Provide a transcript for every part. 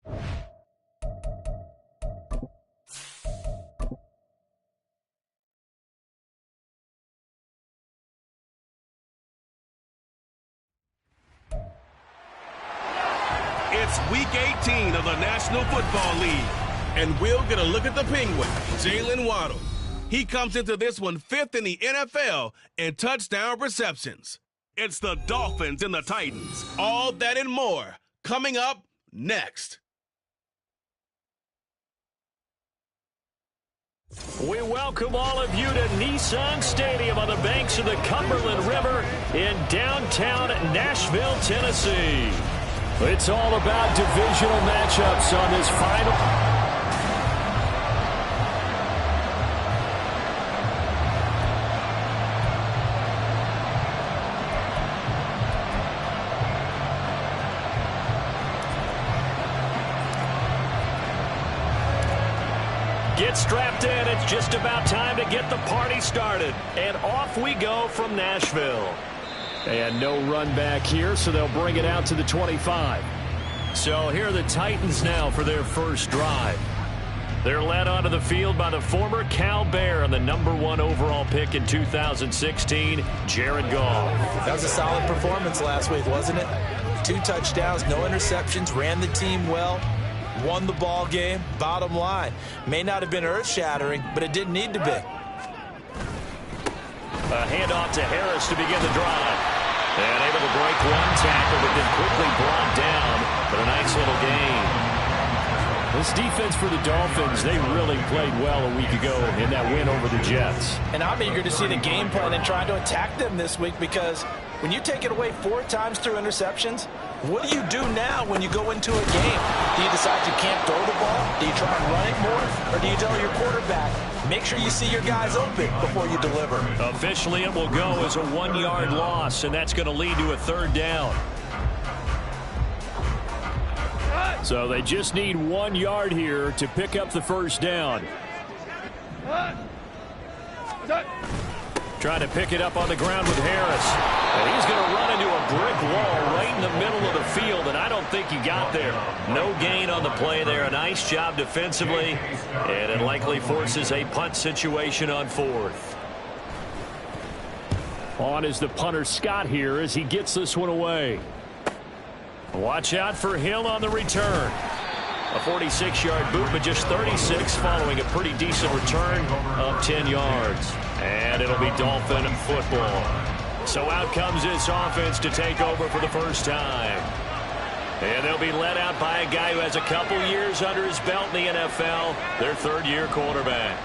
It's Week 18 of the National Football League, and we'll get a look at the Penguin, Jalen Waddle. He comes into this one 5th in the NFL in touchdown receptions. It's the Dolphins and the Titans. All that and more coming up next. We welcome all of you to Nissan Stadium on the banks of the Cumberland River in downtown Nashville, Tennessee. It's all about divisional matchups on this final. Get strapped in. It's just about time to get the party started. And off we go from Nashville. And no run back here, so they'll bring it out to the 25. So here are the Titans now for their first drive. They're led onto the field by the former Cal Bear and the #1 overall pick in 2016, Jared Goff. That was a solid performance last week, wasn't it? 2 touchdowns, no interceptions, ran the team well, won the ball game. Bottom line, may not have been earth-shattering, but it didn't need to be. A handoff to Harris to begin the drive. And able to break one tackle, but then quickly brought down. But a nice little gain. This defense for the Dolphins, they really played well a week ago in that win over the Jets. And I'm eager to see the game plan and try to attack them this week, because when you take it away 4 times through interceptions, what do you do now when you go into a game? Do you decide you can't throw the ball? Do you try and run it more? Or do you tell your quarterback, make sure you see your guys open before you deliver? Officially, it will go as a 1-yard loss, and that's going to lead to a 3rd down. So they just need 1 yard here to pick up the first down. Trying to pick it up on the ground with Harris. And he's going to run into a brick wall right in the middle of the field, and I don't think he got there. No gain on the play there. A nice job defensively, and it likely forces a punt situation on 4th. On is the punter Scott here as he gets this one away. Watch out for Hill on the return. A 46-yard boot, but just 36 following a pretty decent return of 10 yards. And it'll be Dolphin football. So out comes this offense to take over for the first time. And they'll be led out by a guy who has a couple years under his belt in the NFL, their 3rd-year quarterback.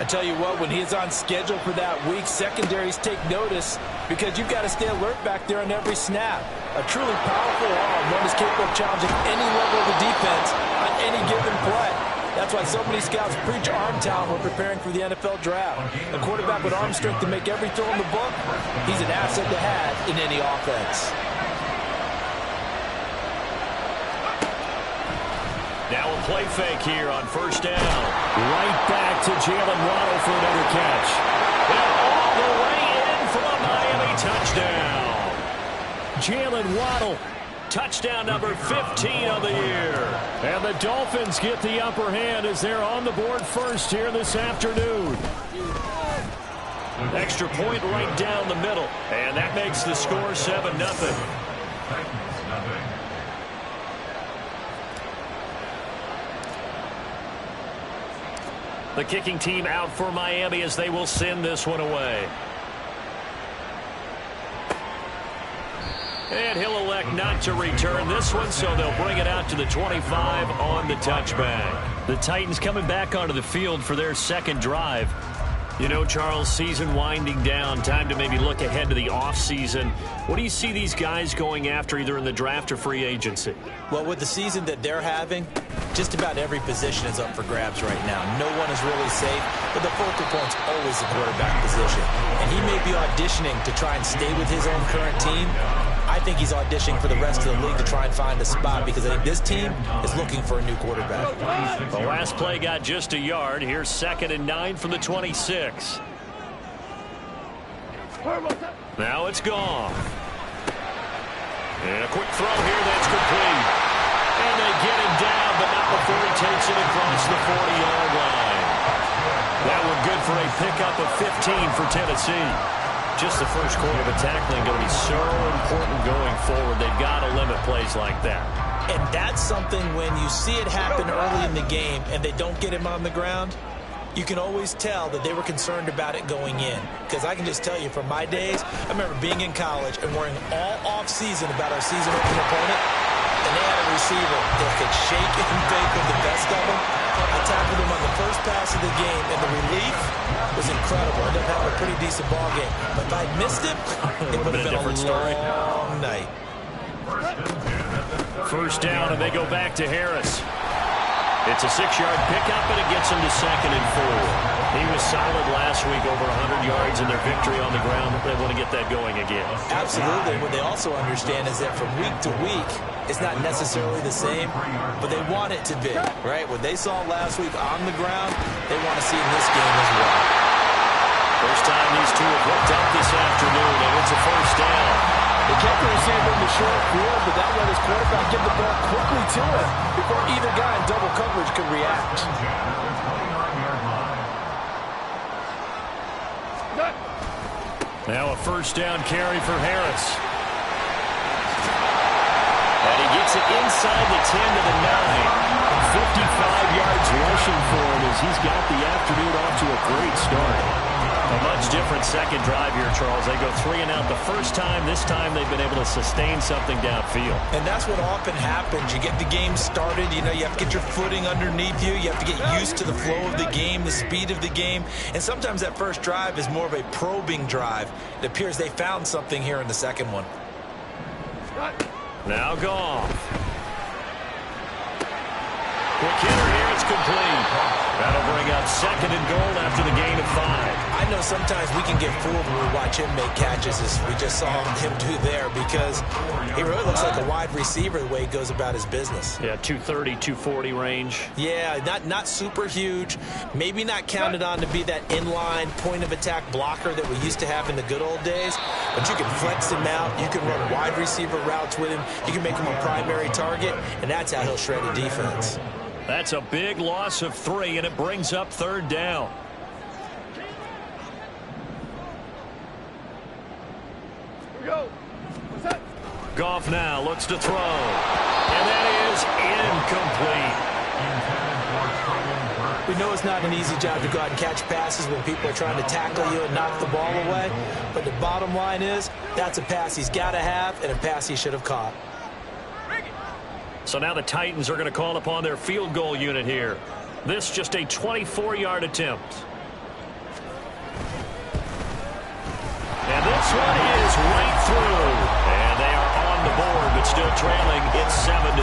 I tell you what, when he's on schedule for that week, secondaries take notice, because you've got to stay alert back there on every snap. A truly powerful arm, one is capable of challenging any level of the defense on any given play. That's why so many scouts preach arm talent when preparing for the NFL draft. A quarterback with arm strength to make every throw in the book, he's an asset to have in any offense. Now a play fake here on first down. Right back to Jalen Waddle for another catch. And all the way in for a Miami touchdown. Jalen Waddle, touchdown number 15 of the year. And the Dolphins get the upper hand as they're on the board first here this afternoon. Extra point right down the middle. And that makes the score 7-0. The kicking team out for Miami as they will send this one away. And he'll elect not to return this one, so they'll bring it out to the 25 on the touchback. The Titans coming back onto the field for their 2nd drive. You know, Charles, season winding down, time to maybe look ahead to the offseason. What do you see these guys going after either in the draft or free agency? Well, with the season that they're having, just about every position is up for grabs right now. No one is really safe, but the focal point's always the quarterback position. And he may be auditioning to try and stay with his own current team. I think he's auditioning for the rest of the league to try and find a spot, because I think this team is looking for a new quarterback. The last play got just a yard. Here's 2nd and 9 from the 26. Now it's gone. And a quick throw here that's complete. And they get him down, before he takes it across the 40-yard line. That one good for a pickup of 15 for Tennessee. Just the first quarter of a tackling going to be so important going forward. They've got to limit plays like that. And that's something when you see it happen early in the game and they don't get him on the ground, you can always tell that they were concerned about it going in. Because I can just tell you from my days, I remember being in college and worrying all off-season about our season-opening opponent, and they had a receiver that could shake and bake with the best of them. I tackled him on the first pass of the game, and the relief was incredible. I ended up having a pretty decent ball game. But if I'd missed him, it would have been a different story. Long night. First down, and they go back to Harris. It's a 6-yard pickup, and it gets him to 2nd and 4. He was solid last week, over 100 yards in their victory on the ground. They want to get that going again. Absolutely. What they also understand is that from week to week, it's not necessarily the same, but they want it to be, right? What they saw last week on the ground, they want to see in this game as well. First time these two have hooked up this afternoon, and it's a first down. They kept the receiver in the short field, but that let his quarterback get the ball quickly to him before either guy in double coverage could react. Now a first down carry for Harris. And he gets it inside the 10 to the 9. 55 yards rushing for him as he's got the afternoon off to a great start. A much different second drive here, Charles. They go 3 and out the first time. This time they've been able to sustain something downfield. And that's what often happens. You get the game started. You know, you have to get your footing underneath you. You have to get used to the flow of the game, the speed of the game. And sometimes that first drive is more of a probing drive. It appears they found something here in the second one. Now Goff. Quick hitter here. It's complete. That'll bring up 2nd and goal after the gain of 5. I know sometimes we can get fooled when we watch him make catches, as we just saw him do there, because he really looks like a wide receiver the way he goes about his business. Yeah, 230, 240 range. Yeah, not super huge. Maybe not counted on to be that inline point-of-attack blocker that we used to have in the good old days, but you can flex him out. You can run wide receiver routes with him. You can make him a primary target, and that's how he'll shred a defense. That's a big loss of 3, and it brings up 3rd down. Here we go. What's that? Goff now looks to throw. And that is incomplete. We know it's not an easy job to go out and catch passes when people are trying to tackle you and knock the ball away. But the bottom line is, that's a pass he's got to have and a pass he should have caught. So now the Titans are going to call upon their field goal unit here. This just a 24-yard attempt. And this one is right through. And they are on the board, but still trailing. It's 7-3.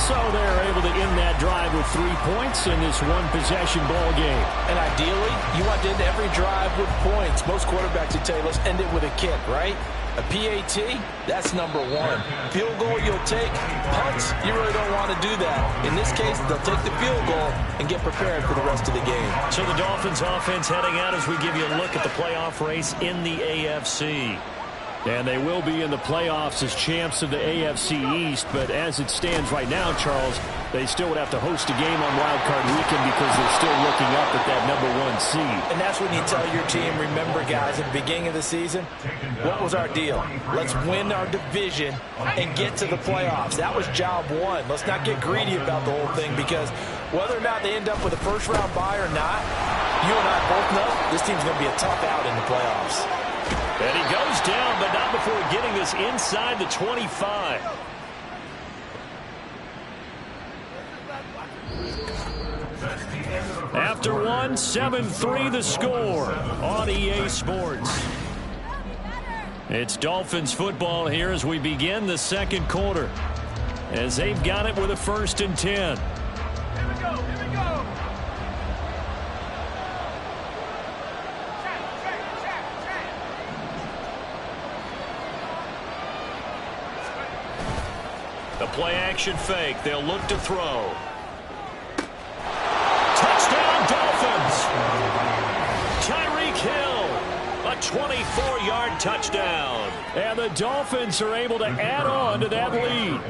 So they're able to end that drive with 3 points in this one-possession ball game. And ideally, you want to end every drive with points. Most quarterbacks would tell you, let's end it with a kick, right? A PAT, that's number 1. Field goal you'll take. Punts, you really don't want to do that. In this case, they'll take the field goal and get prepared for the rest of the game. So the Dolphins offense heading out as we give you a look at the playoff race in the AFC. And they will be in the playoffs as champs of the AFC East, but as it stands right now, Charles, they still would have to host a game on Wild Card Weekend because they're still looking up at that number 1 seed. And that's when you tell your team, remember, guys, at the beginning of the season, what was our deal? Let's win our division and get to the playoffs. That was job 1. Let's not get greedy about the whole thing, because whether or not they end up with a first-round bye or not, you and I both know this team's going to be a tough out in the playoffs. And he goes down, but not before getting this inside the 25. After 1, 7-3 the score on EA Sports. It's Dolphins football here as we begin the second quarter, as they've got it with a 1st and 10. Here we go. Here we go. The play-action fake. They'll look to throw. Touchdown, Dolphins! Tyreek Hill, a 24-yard touchdown. And the Dolphins are able to add on to that lead.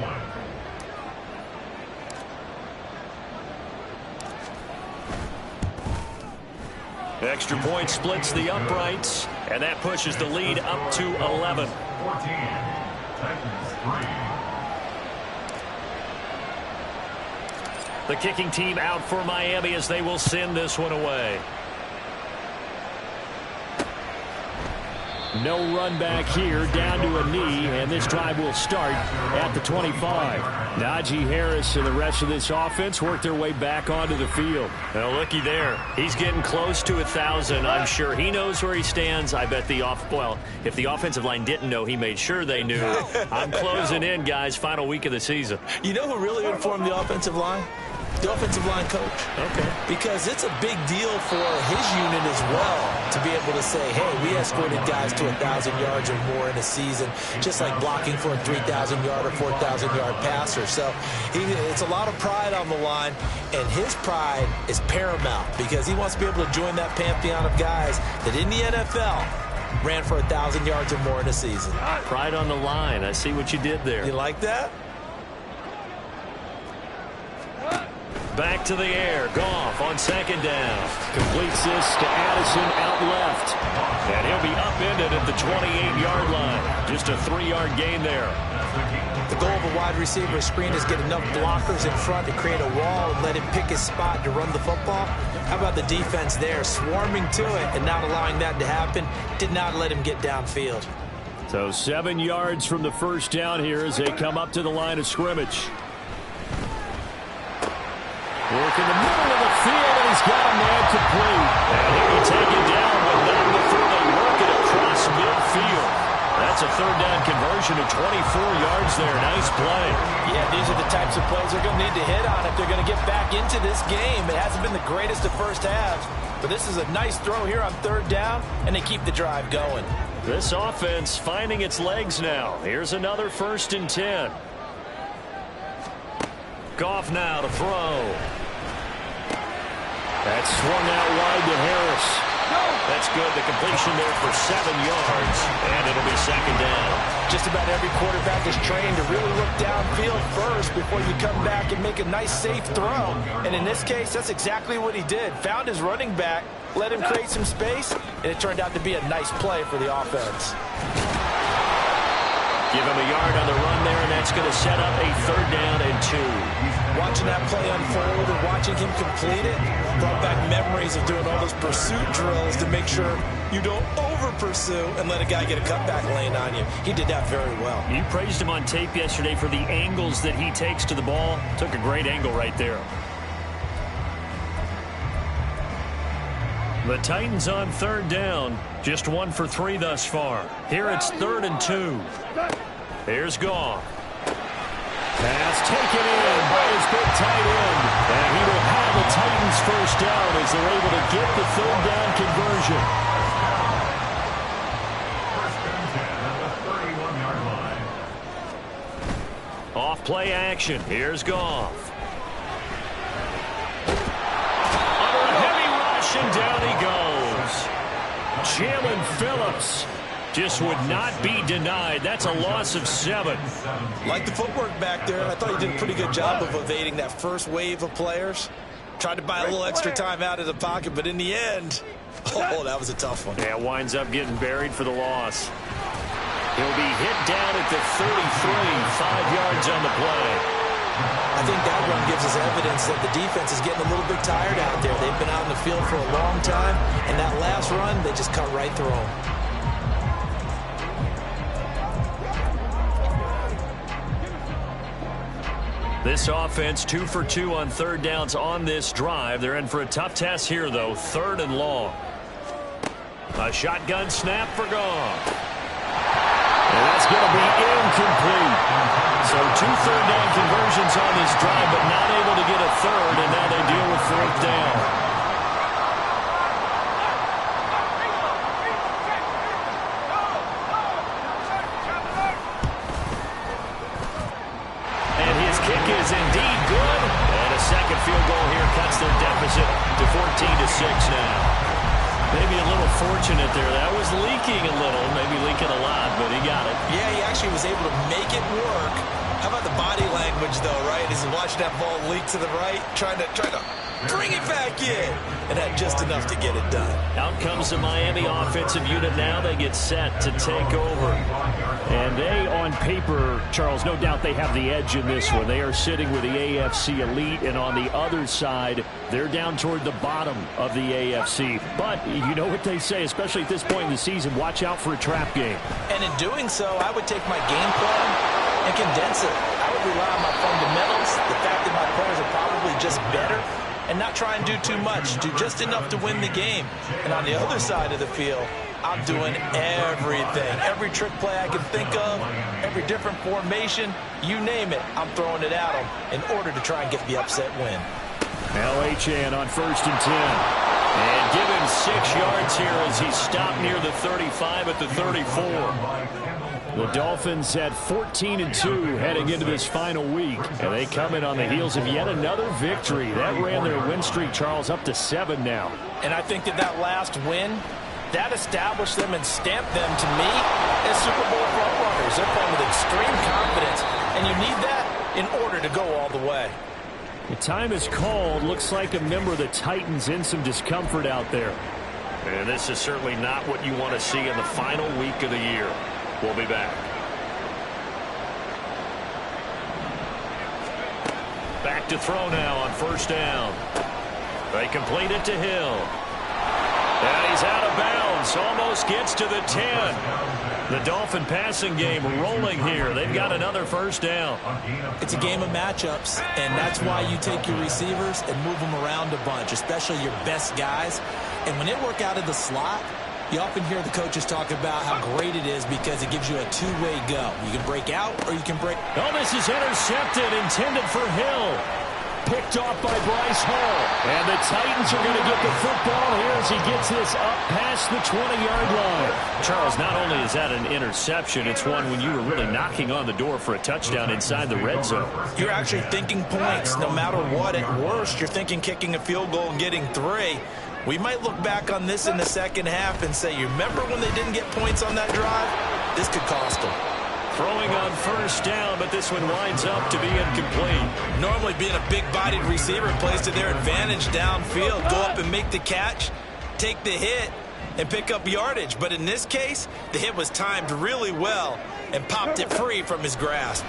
Extra point splits the uprights, and that pushes the lead up to 11. 14, Titans 3. The kicking team out for Miami as they will send this one away. No run back here, down to a knee, and this drive will start at the 25. Najee Harris and the rest of this offense work their way back onto the field. Well, looky there. He's getting close to 1,000. I'm sure he knows where he stands. I bet if the offensive line didn't know, he made sure they knew. I'm closing in, guys. Final week of the season. You know who really informed the offensive line? The offensive line coach. Okay. Because it's a big deal for his unit as well to be able to say, hey, we escorted guys to 1,000 yards or more in a season, just like blocking for a 3,000-yard or 4,000-yard passer. So it's a lot of pride on the line, and his pride is paramount because he wants to be able to join that pantheon of guys that in the NFL ran for 1,000 yards or more in a season. Pride on the line. I see what you did there. You like that? Back to the air. Goff on second down. Completes this to Addison out left. And he'll be upended at the 28-yard line. Just a 3-yard gain there. The goal of a wide receiver screen is get enough blockers in front to create a wall and let him pick his spot to run the football. How about the defense there, swarming to it and not allowing that to happen? Did not let him get downfield. So 7 yards from the first down here as they come up to the line of scrimmage. Work in the middle of the field, and he's got him there complete. And he'll be taken down, but not before they work it across midfield. That's a third down conversion of 24 yards there. Nice play. Yeah, these are the types of plays they're going to need to hit on if they're going to get back into this game. It hasn't been the greatest of first halves, but this is a nice throw here on third down, and they keep the drive going. This offense finding its legs now. Here's another 1st and 10. Goff now to throw. That's swung out wide to Harris. That's good. The completion there for 7 yards, and it'll be second down. Just about every quarterback is trained to really look downfield first before you come back and make a nice, safe throw. And in this case, that's exactly what he did. Found his running back, let him create some space, and it turned out to be a nice play for the offense. Give him a yard on the run there, and that's going to set up a 3rd down and 2. Watching that play unfold and watching him complete it brought back memories of doing all those pursuit drills to make sure you don't over-pursue and let a guy get a cutback lane on you. He did that very well. You praised him on tape yesterday for the angles that he takes to the ball. Took a great angle right there. The Titans on 3rd down. Just 1 for 3 thus far. Here it's 3rd and 2. Here's Goff. Pass taken in by his big tight end. And he will have the Titans first down as they're able to get the 3rd down conversion. First and 10 at the 31-yard line. Off play action. Here's Goff. Under a heavy rush, and down he goes. Jalen Phillips just would not be denied. That's a loss of 7. Like the footwork back there, I thought he did a pretty good job of evading that first wave of players. Tried to buy a little extra time out of the pocket, but in the end, oh, that was a tough one. Yeah, winds up getting buried for the loss. He'll be hit down at the 33, 5 yards on the play. I think that run gives us evidence that the defense is getting a little bit tired out there. They've been out in the field for a long time, and that last run, they just cut right through them. This offense 2 for 2 on 3rd downs on this drive. They're in for a tough test here, though. 3rd and long. A shotgun snap for Goff. And that's going to be incomplete. So 2 third down conversions on this drive, but not able to get a 3rd, and now they deal with 4th down. Is indeed good, and a second field goal here cuts their deficit to 14-6 now. Maybe a little fortunate there. That was leaking a little, maybe leaking a lot, but he got it. Yeah, he actually was able to make it work. How about the body language, though, right? As he watched that ball leak to the right, trying to Bring it back in. And had just enough to get it done. Out comes the Miami offensive unit now. They get set to take over. And they, on paper, Charles, no doubt they have the edge in this one. They are sitting with the AFC elite, and on the other side, they're down toward the bottom of the AFC. But you know what they say, especially at this point in the season, watch out for a trap game. And in doing so, I would take my game plan and condense it. I would rely on my fundamentals, the fact that my players are probably just better, and not try and do too much, do just enough to win the game. And on the other side of the field, I'm doing everything. Every trick play I can think of, every different formation, you name it, I'm throwing it at them in order to try and get the upset win. LHN on 1st and 10. And give him 6 yards here as he stopped near the 35 at the 34. The Dolphins at 14-2 heading into this final week. And they come in on the heels of yet another victory. That ran their win streak, Charles, up to 7 now. And I think that last win, that established them and stamped them, to me, as Super Bowl frontrunners. They're playing with extreme confidence, and you need that in order to go all the way. The time is called. Looks like a member of the Titans in some discomfort out there. And this is certainly not what you want to see in the final week of the year. We'll be back. Back to throw now on 1st down. They complete it to Hill. And he's out of bounds. Almost gets to the 10. The Dolphin passing game rolling here. They've got another 1st down. It's a game of matchups, and that's why you take your receivers and move them around a bunch, especially your best guys. And when they work out of the slot, you often hear the coaches talk about how great it is because it gives you a two-way go. You can break out or you can break. Oh, this is intercepted, intended for Hill. Picked off by Bryce Hall. And the Titans are going to get the football here as he gets this up past the 20-yard line. Charles, not only is that an interception, it's one when you were really knocking on the door for a touchdown inside the red zone. You're actually thinking points no matter what. At worst, you're thinking kicking a field goal and getting 3. We might look back on this in the second half and say, you remember when they didn't get points on that drive? This could cost them. Throwing on 1st down, but this one winds up to be incomplete. Normally being a big-bodied receiver plays to their advantage downfield. Go up and make the catch, take the hit, and pick up yardage. But in this case, the hit was timed really well and popped it free from his grasp.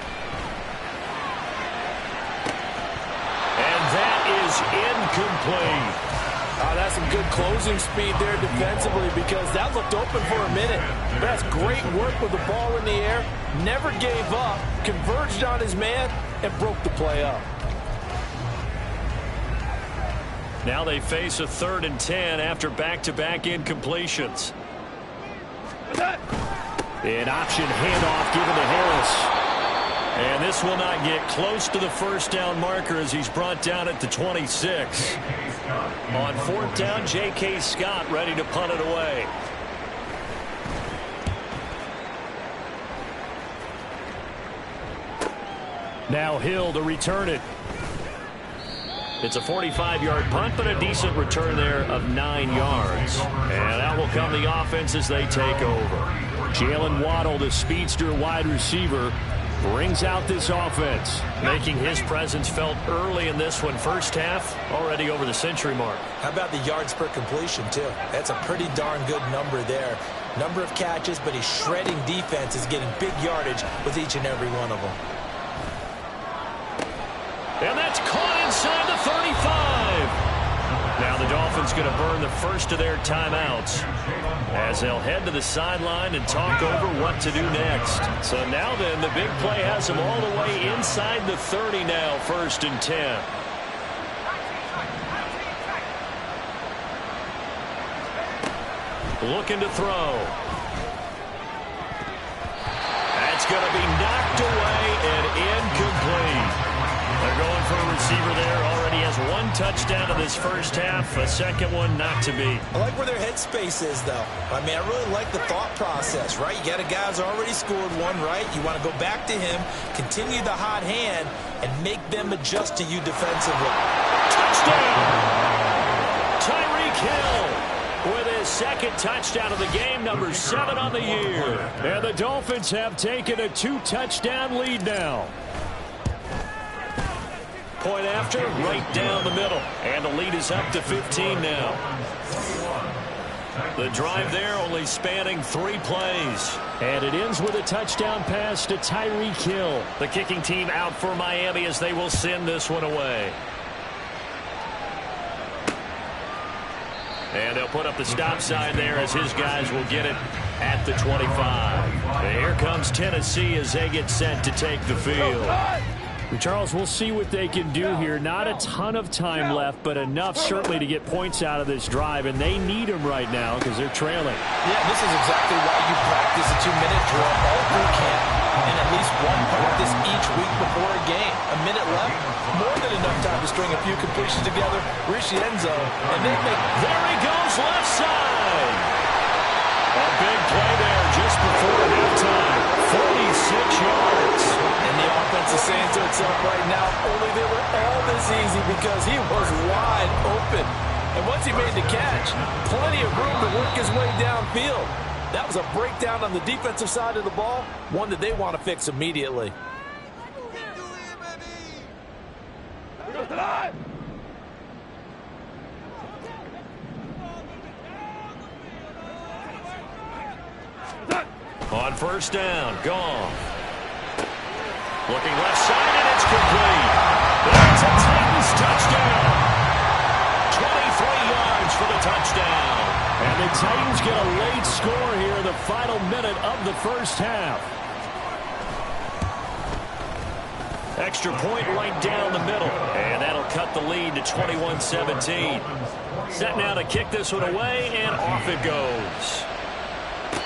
And that is incomplete. Oh, that's some good closing speed there defensively because that looked open for a minute. That's great work with the ball in the air. Never gave up, converged on his man, and broke the play up. Now they face a 3rd and 10 after back-to-back incompletions. An option handoff given to Harris. And this will not get close to the 1st down marker as he's brought down at the 26. On 4th down, J.K. Scott ready to punt it away. Now Hill to return it. It's a 45-yard punt, but a decent return there of 9 yards. And out will come the offense as they take over. Jalen Waddle, the speedster wide receiver, brings out this offense. Making his presence felt early in this one. First half, already over the century mark. How about the yards per completion, too? That's a pretty darn good number there. Number of catches, but he's shredding defenses, getting big yardage with each and every one of them. And that's caught inside the 35. Now the Dolphins going to burn the first of their timeouts as they'll head to the sideline and talk over what to do next. So now then, the big play has them all the way inside the 30 now, 1st and 10. Looking to throw. That's going to be knocked away and incomplete. They're going for a receiver there. Already has 1 touchdown in this first half. A second one not to be. I like where their headspace is, though. I mean, I really like the thought process, right? You got a guy who's already scored 1, right? You want to go back to him, continue the hot hand, and make them adjust to you defensively. Touchdown! Tyreek Hill with his 2nd touchdown of the game, number 7 on the year. And the Dolphins have taken a 2-touchdown lead now. Point after, right down the middle. And the lead is up to 15 now. The drive there only spanning 3 plays. And it ends with a touchdown pass to Tyreek Hill. The kicking team out for Miami as they will send this one away. And they'll put up the stop sign there as his guys will get it at the 25. And here comes Tennessee as they get set to take the field. Charles, we'll see what they can do here. Not a ton of time left, but enough certainly to get points out of this drive, and they need them right now because they're trailing. Yeah, this is exactly why you practice a 2-minute drill all through camp and at least one practice each week before a game. A minute left, more than enough time to string a few completions together, reach the end zone, and then make... There he goes, left side. A big play there just before halftime. 46 yards. And the offense is saying to itself right now, only they were all this easy because he was wide open. And once he made the catch, plenty of room to work his way downfield. That was a breakdown on the defensive side of the ball, one that they want to fix immediately. On first down, Goff. Looking left side, and it's complete. That's a Titans touchdown. 23 yards for the touchdown. And the Titans get a late score here in the final minute of the first half. Extra point right down the middle. And that'll cut the lead to 21-17. Set now to kick this one away, and off it goes.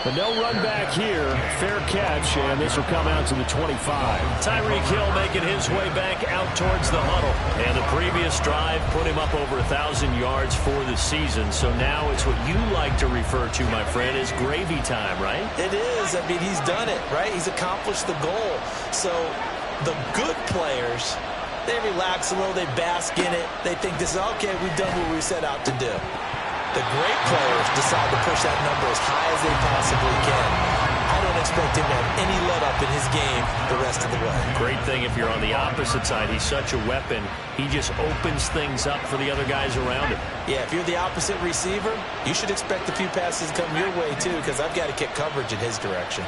But no run back here. Fair catch, and this will come out to the 25. Tyreek Hill making his way back out towards the huddle. And the previous drive put him up over 1,000 yards for the season. So now it's what you like to refer to, my friend, as gravy time, right? It is. I mean, he's done it, right? He's accomplished the goal. So the good players, they relax a little, they bask in it. They think this is, okay, we've done what we set out to do. The great players decide to push that number as high as they possibly can. I don't expect him to have any let-up in his game the rest of the way. Great thing if you're on the opposite side. He's such a weapon. He just opens things up for the other guys around him. Yeah, if you're the opposite receiver, you should expect a few passes to come your way, too, because I've got to kick coverage in his direction.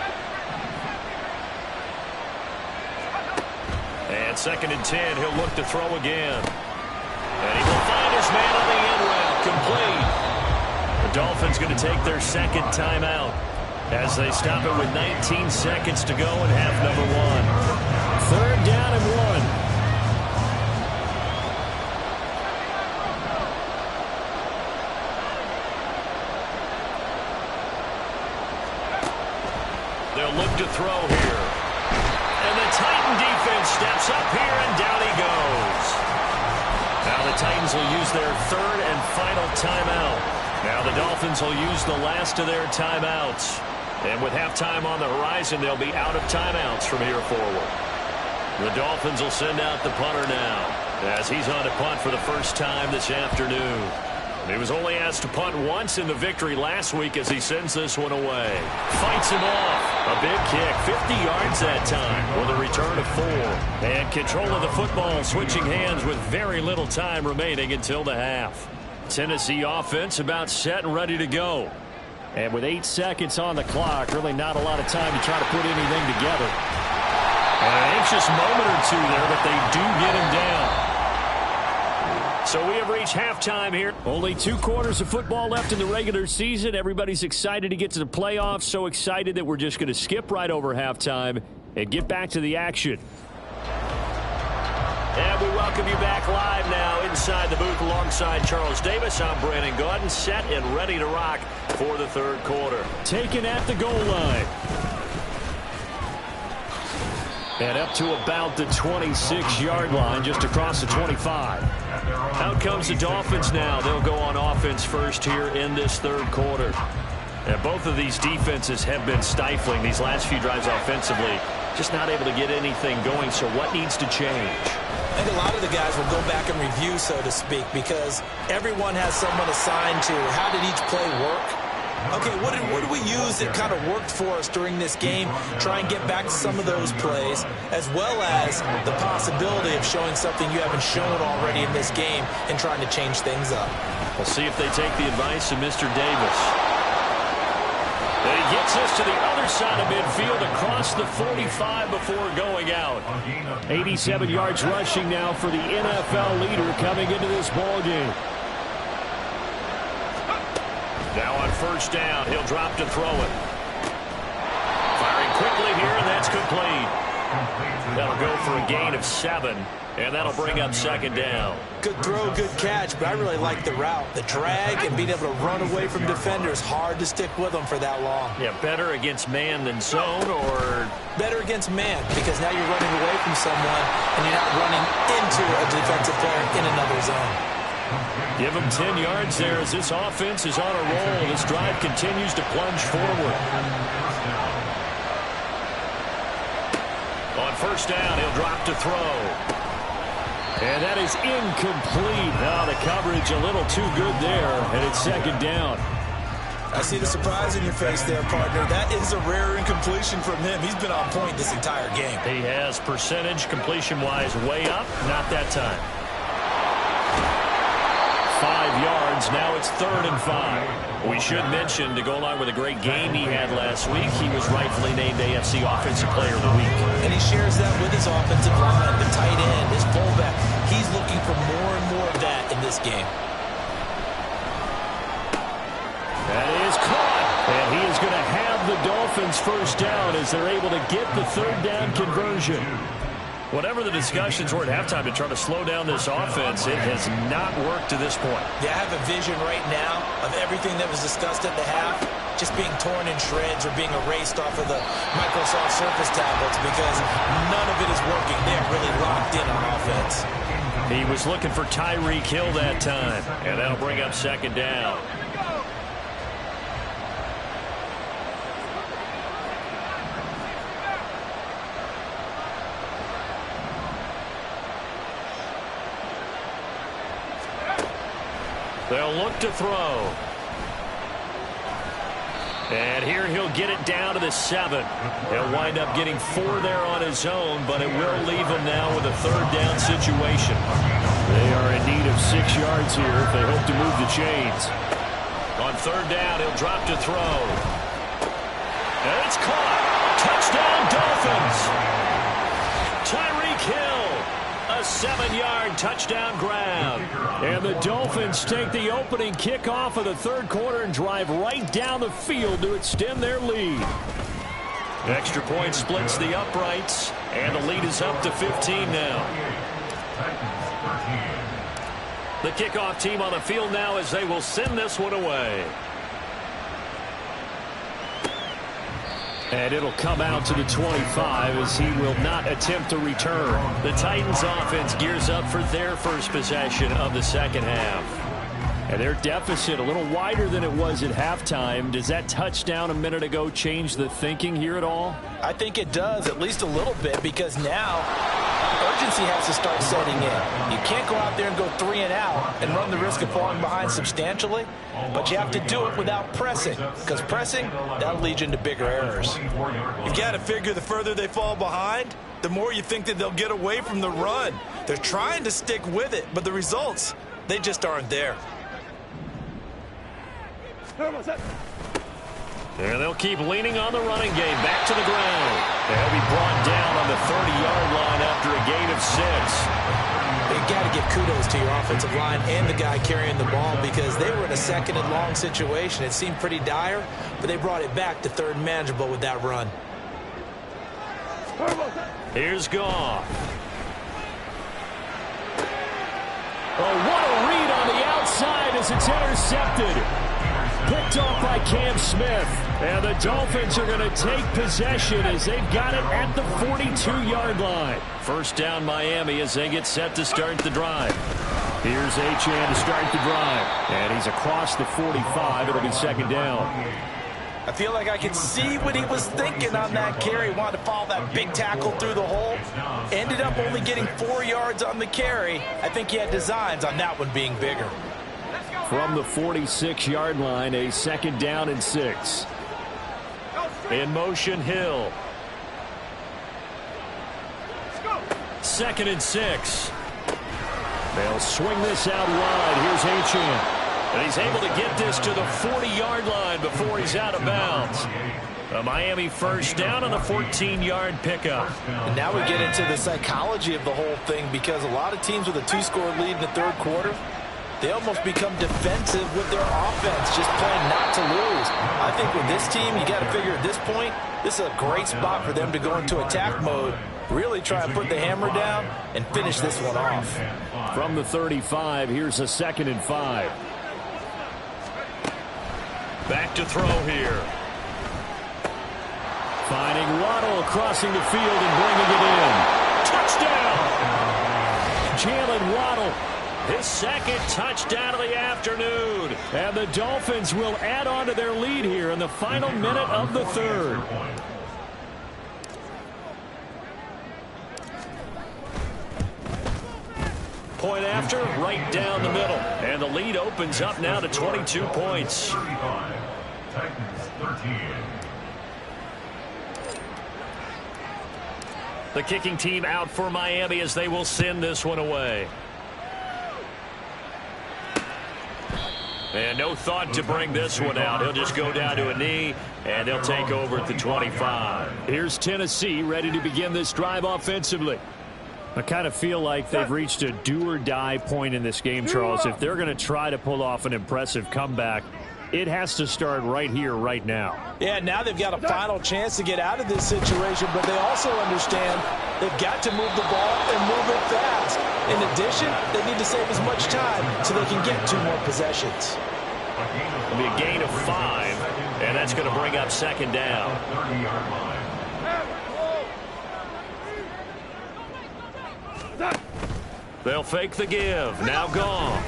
And 2nd and 10, he'll look to throw again. And he will find his man on the end route, complete. The Dolphins going to take their second timeout as they stop it with 19 seconds to go in half number 1. 3rd down and 1. They'll look to throw here. And the Titan defense steps up here, and down he goes. Now the Titans will use their 3rd and final timeout. Now the Dolphins will use the last of their timeouts. And with halftime on the horizon, they'll be out of timeouts from here forward. The Dolphins will send out the punter now as he's on to punt for the first time this afternoon. He was only asked to punt once in the victory last week as he sends this one away. Fights him off. A big kick, 50 yards that time with a return of 4. And control of the football switching hands with very little time remaining until the half. Tennessee offense about set and ready to go. And with 8 seconds on the clock, really not a lot of time to try to put anything together. And an anxious moment or two there, but they do get him down. So we have reached halftime here. Only 2 quarters of football left in the regular season. Everybody's excited to get to the playoffs. So excited that we're just going to skip right over halftime and get back to the action. And we welcome you back live now inside the booth alongside Charles Davis. I'm Brandon Gaudin, set and ready to rock for the 3rd quarter. Taken at the goal line. And up to about the 26-yard line, just across the 25. Out comes the Dolphins now. They'll go on offense first here in this 3rd quarter. And both of these defenses have been stifling these last few drives offensively. Just not able to get anything going, so what needs to change? I think a lot of the guys will go back and review, so to speak, because everyone has someone assigned to how did each play work. Okay, what did we use that kind of worked for us during this game? Try and get back to some of those plays, as well as the possibility of showing something you haven't shown already in this game and trying to change things up. We'll see if they take the advice of Mr. Davis. And he gets us to the other side of midfield across the 45 before going out. 87 yards rushing now for the NFL leader coming into this ball game. Now on first down, he'll drop to throw it. Firing quickly here, and that's complete. That'll go for a gain of 7, and that'll bring up second down. Good throw, good catch, but I really like the route. The drag and being able to run away from defenders, hard to stick with them for that long. Yeah, better against man than zone, or? Better against man, because now you're running away from someone, and you're not running into a defensive player in another zone. Give him 10 yards there as this offense is on a roll. This drive continues to plunge forward. On first down, he'll drop to throw. And that is incomplete. Now the coverage a little too good there, and it's second down. I see the surprise in your face there, partner. That is a rare incompletion from him. He's been on point this entire game. He has percentage completion-wise way up. Not that time. 5 yards. Now it's 3rd and 5. We should mention, to go along with a great game he had last week, he was rightfully named AFC Offensive Player of the Week. And he shares that with his offensive line, the tight end, his fullback. He's looking for more and more of that in this game. That is caught. And he is going to have the Dolphins first down as they're able to get the 3rd down conversion. Whatever the discussions were at halftime to try to slow down this offense, it has not worked to this point. Yeah, I have a vision right now of everything that was discussed at the half just being torn in shreds or being erased off of the Microsoft Surface tablets because none of it is working. They're really locked in on offense. He was looking for Tyreek Hill that time, and that'll bring up second down. They'll look to throw. And here he'll get it down to the 7. He'll wind up getting 4 there on his own, but it will leave him now with a 3rd down situation. They are in need of 6 yards here if they hope to move the chains. On 3rd down, he'll drop to throw. And it's caught. Touchdown, Dolphins. Tyreek Hill. A 7-yard touchdown grab. And the Dolphins take the opening kickoff of the 3rd quarter and drive right down the field to extend their lead. Extra point splits the uprights, and the lead is up to 15 now. The kickoff team on the field now as they will send this one away. And it'll come out to the 25 as he will not attempt to return. The Titans offense gears up for their first possession of the second half. And their deficit a little wider than it was at halftime. Does that touchdown a minute ago change the thinking here at all? I think it does, at least a little bit, because now urgency has to start setting in. You can't go out there and go 3 and out and run the risk of falling behind substantially, but you have to do it without pressing, because pressing, that'll lead you into bigger errors. You've got to figure the further they fall behind, the more you think that they'll get away from the run. They're trying to stick with it, but the results, they just aren't there. And they'll keep leaning on the running game. Back to the ground. They'll be brought down on the 30-yard line after a gain of 6. You got to give kudos to your offensive line and the guy carrying the ball because they were in a 2nd and long situation. It seemed pretty dire, but they brought it back to 3rd and manageable with that run. Here's Goff. Oh, what a read on the outside as it's intercepted. Picked off by Cam Smith. And the Dolphins are going to take possession as they've got it at the 42-yard line. First down Miami as they get set to start the drive. Here's Achane to start the drive. And he's across the 45. It'll be second down. I feel like I could see what he was thinking on that carry. Wanted to follow that big tackle through the hole. Ended up only getting 4 yards on the carry. I think he had designs on that one being bigger. From the 46-yard line, a 2nd down and 6. In motion, Hill. 2nd and 6. They'll swing this out wide. Here's Achane. And he's able to get this to the 40-yard line before he's out of bounds. A Miami first down on the 14-yard pickup. And now we get into the psychology of the whole thing, because a lot of teams with a 2-score lead in the third quarter, they almost become defensive with their offense, just playing not to lose. I think with this team, you got to figure at this point, this is a great spot for them to go into attack mode, really try and put the hammer down and finish this one off. From the 35, here's a 2nd and 5. Back to throw here. Finding Waddle crossing the field and bringing it in. Touchdown! Jalen Waddle, his 2nd touchdown of the afternoon. And the Dolphins will add on to their lead here in the final minute of the 3rd. Point after, right down the middle. And the lead opens up now to 22 points. 35. Titans 13. The kicking team out for Miami as they will send this one away. And no thought to bring this one out. He'll just go down to a knee, and they'll take over at the 25. Here's Tennessee ready to begin this drive offensively. I kind of feel like they've reached a do-or-die point in this game, Charles. If they're going to try to pull off an impressive comeback, it has to start right here, right now. Yeah, now they've got a final chance to get out of this situation, but they also understand they've got to move the ball and move it fast. In addition, they need to save as much time so they can get 2 more possessions. It'll be a gain of 5, and that's going to bring up 2nd down. 30-yard line. They'll fake the give. Now gone.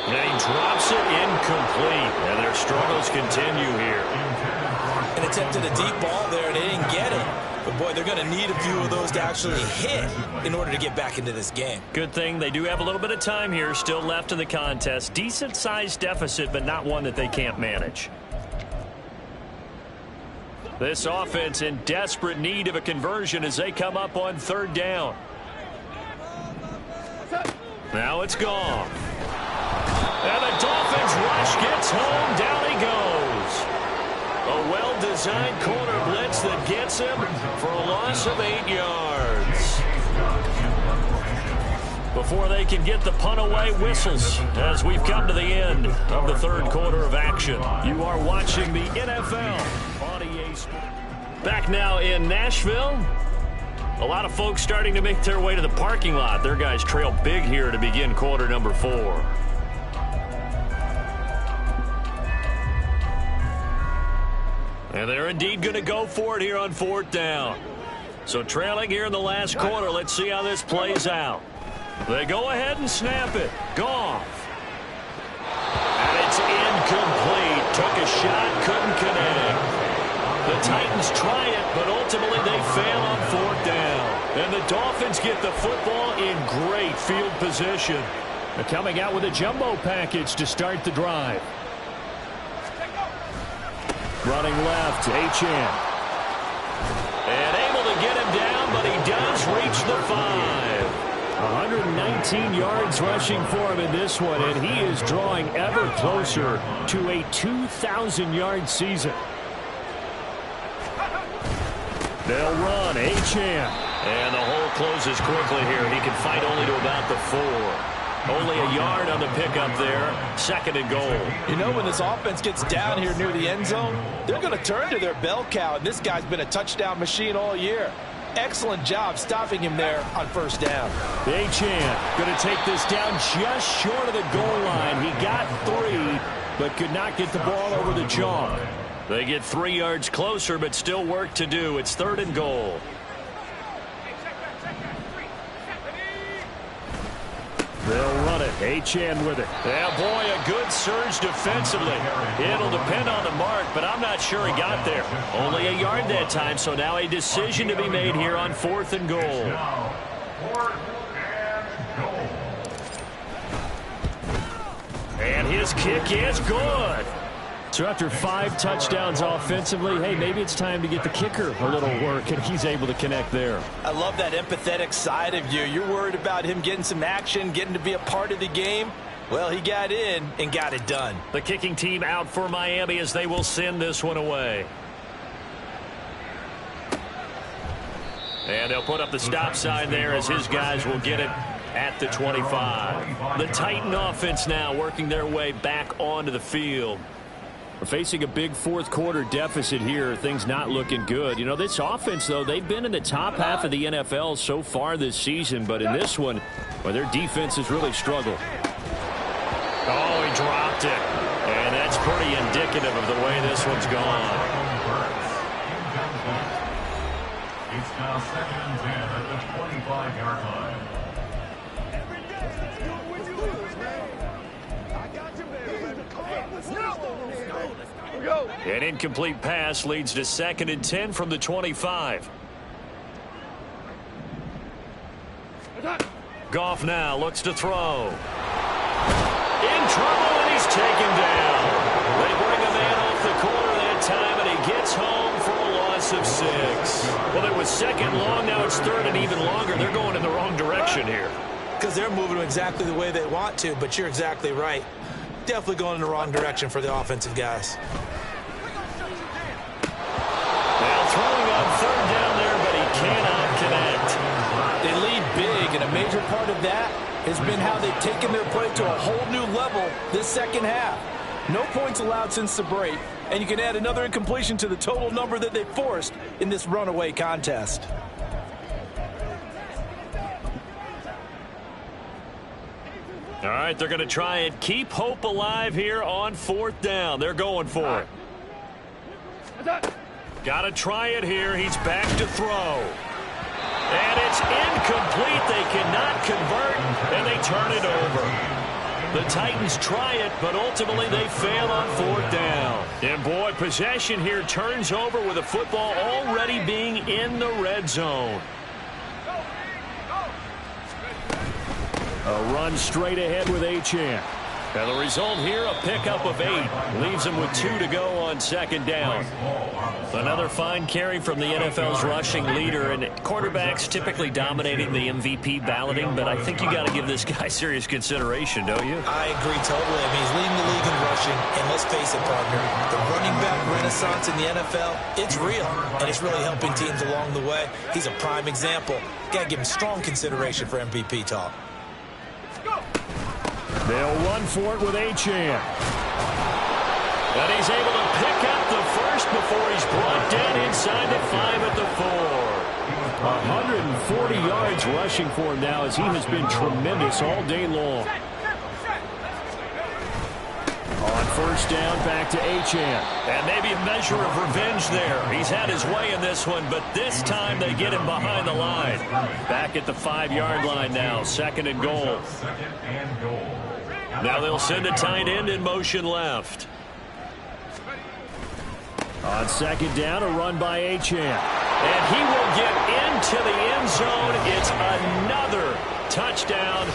And he drops it incomplete. And their struggles continue here. And attempted a deep ball there, and they didn't get it. But, boy, they're going to need a few of those to actually hit in order to get back into this game. Good thing they do have a little bit of time here still left in the contest. Decent-sized deficit, but not one that they can't manage. This offense in desperate need of a conversion as they come up on 3rd down. Now it's gone. And the Dolphins rush gets home. Down he goes. A well-designed corner blitz that gets him for a loss of 8 yards. Before they can get the punt away, whistles as we've come to the end of the 3rd quarter of action. You are watching the NFL on EA Sports. Back now in Nashville. A lot of folks starting to make their way to the parking lot. Their guys trail big here to begin quarter number 4. And they're indeed going to go for it here on 4th down. So trailing here in the last quarter. Let's see how this plays out. They go ahead and snap it. Goff. And it's incomplete. Took a shot, couldn't connect. The Titans try it, but ultimately they fail on 4th down. And the Dolphins get the football in great field position. They're coming out with a jumbo package to start the drive. Running left, Achane. And able to get him down, but he does reach the 5. 119 yards rushing for him in this one, and he is drawing ever closer to a 2,000-yard season. They'll run, Achane. And the hole closes quickly here. He can fight only to about the 4. Only a yard on the pickup there. 2nd and goal. You know, when this offense gets down here near the end zone, they're going to turn to their bell cow, and this guy's been a touchdown machine all year. Excellent job stopping him there on 1st down. Achane going to take this down just short of the goal line. He got 3, but could not get the ball over the chalk. They get 3 yards closer, but still work to do. It's 3rd and goal. They'll run it. Achane with it. Yeah, boy, a good surge defensively. It'll depend on the mark, but I'm not sure he got there. Only a yard that time, so now a decision to be made here on 4th and goal. And his kick is good. So after 5 touchdowns offensively, hey, maybe it's time to get the kicker a little work, and he's able to connect there. I love that empathetic side of you. You're worried about him getting some action, getting to be a part of the game. Well, he got in and got it done. The kicking team out for Miami as they will send this one away. And they'll put up the stop sign there as his guys will get it at the 25. The Titan offense now working their way back onto the field. We're facing a big fourth quarter deficit here. Things not looking good. You know, this offense, though, they've been in the top half of the NFL so far this season. But in this one, well, their defense has really struggled. Oh, he dropped it. And that's pretty indicative of the way this one's gone. It's now 2nd and 10 at the 25-yard line. An incomplete pass leads to 2nd and 10 from the 25. Goff now looks to throw. In trouble, and he's taken down. They bring a man off the corner that time, and he gets home for a loss of 6. Well, it was 2nd long, now it's 3rd and even longer. They're going in the wrong direction here. Because they're moving exactly the way they want to, but you're exactly right. Definitely going in the wrong direction for the offensive guys. Now throwing on 3rd down there, but he cannot connect. They lead big, and a major part of that has been how they've taken their play to a whole new level this second half. No points allowed since the break, and you can add another incompletion to the total number that they forced in this runaway contest. All right, they're going to try and keep hope alive here on 4th down. They're going for it. Got to try it here. He's back to throw. And it's incomplete. They cannot convert, and they turn it over. The Titans try it, but ultimately they fail on 4th down. And boy, possession here turns over with the football already being in the red zone. A run straight ahead with Achane. And the result here, a pickup of 8. Leaves them with 2 to go on 2nd down. Another fine carry from the NFL's rushing leader, and quarterbacks typically dominating the MVP balloting, but I think you got to give this guy serious consideration, don't you? I agree totally. I mean, he's leading the league in rushing, and let's face it, partner, the running back renaissance in the NFL, it's real, and it's really helping teams along the way. He's a prime example. Got to give him strong consideration for MVP talk. They'll run for it with Achane. And he's able to pick up the first before he's brought down inside the 5 at the 4. 140 yards rushing for him now as he has been tremendous all day long. On 1st down, back to Achane. And maybe a measure of revenge there. He's had his way in this one, but this time they get him behind the line. Back at the 5-yard line now, 2nd and goal. 2nd and goal. Now they'll send a tight end in motion left. On 2nd down, a run by Achane. And he will get into the end zone. It's another touchdown.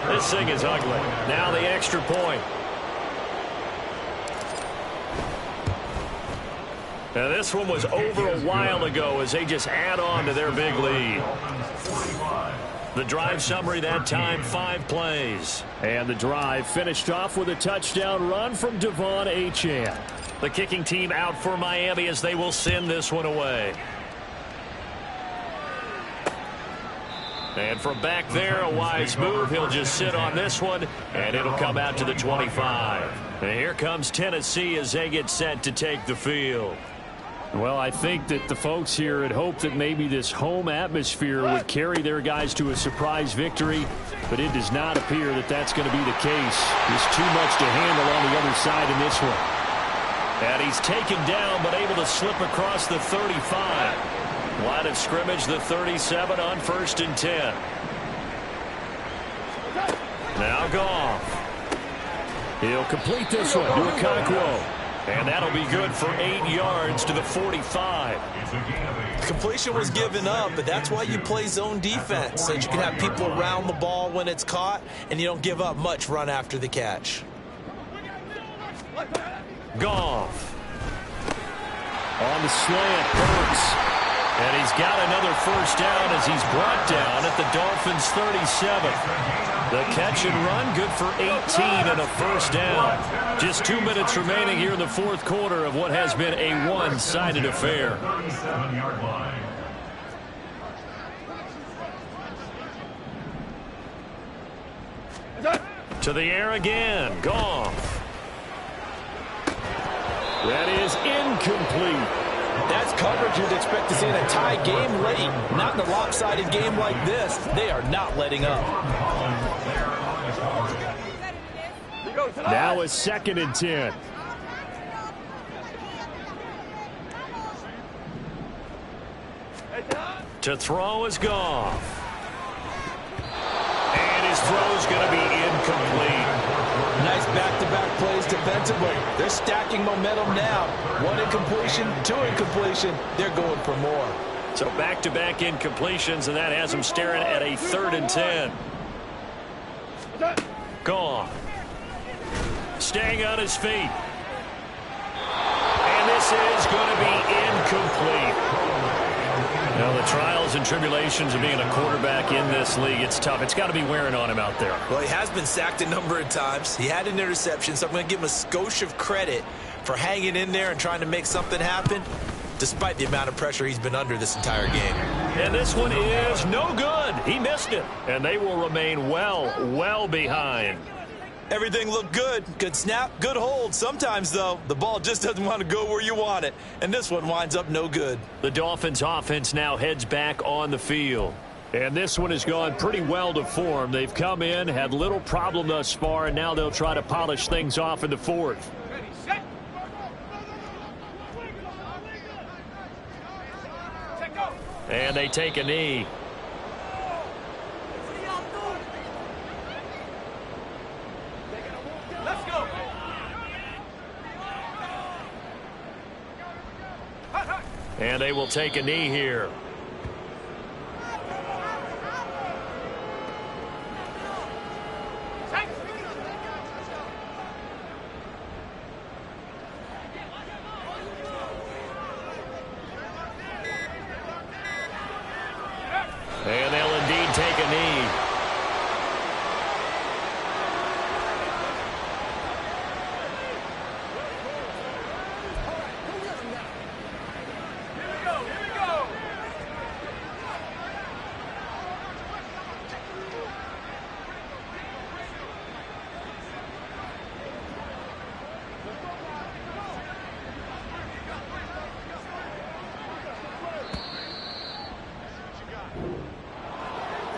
This thing is ugly. Now the extra point. Now this one was over a while ago as they just add on to their big lead. The drive summary that time, 5 plays. And the drive finished off with a touchdown run from Devon Achane. The kicking team out for Miami as they will send this one away. And from back there, a wise move. He'll just sit on this one, and it'll come out to the 25. And here comes Tennessee as they get set to take the field. Well, I think that the folks here had hoped that maybe this home atmosphere would carry their guys to a surprise victory, but it does not appear that that's going to be the case. There's too much to handle on the other side in this one. And he's taken down, but able to slip across the 35. Line of scrimmage, the 37 on 1st and 10. Now Goff. He'll complete this one to Okonkwo. And that'll be good for 8 yards to the 45. Completion was given up, but that's why you play zone defense, so that you can have people around the ball when it's caught, and you don't give up much run after the catch. Goff. On the slant, Hurts. And he's got another first down as he's brought down at the Dolphins' 37. The catch and run, good for 18 and a first down. Just 2 minutes remaining here in the fourth quarter of what has been a one-sided affair. 37-yard line. To the air again, Goff. That is incomplete. That's coverage you'd expect to see in a tie game late. Not in a lopsided game like this. They are not letting up. Now a 2nd and 10. To throw is Goff. And his throw's going to be incomplete. Nice back-to-back plays defensively. They're stacking momentum now. 1 incompletion, 2 incompletion. They're going for more. So back-to-back incompletions, and that has them staring at a 3rd and 10. Goff. Staying on his feet. And this is going to be incomplete. Now, the trials and tribulations of being a quarterback in this league, it's tough. It's got to be wearing on him out there. Well, he has been sacked a number of times. He had an interception, so I'm going to give him a skosh of credit for hanging in there and trying to make something happen, despite the amount of pressure he's been under this entire game. And this one is no good. He missed it. And they will remain well behind. Everything looked good. Good snap, good hold. Sometimes, though, the ball just doesn't want to go where you want it. And this one winds up no good. The Dolphins offense now heads back on the field. And this one has gone pretty well to form. They've come in, had little problem thus far, and now they'll try to polish things off in the 4th. And they take a knee. And they will take a knee here.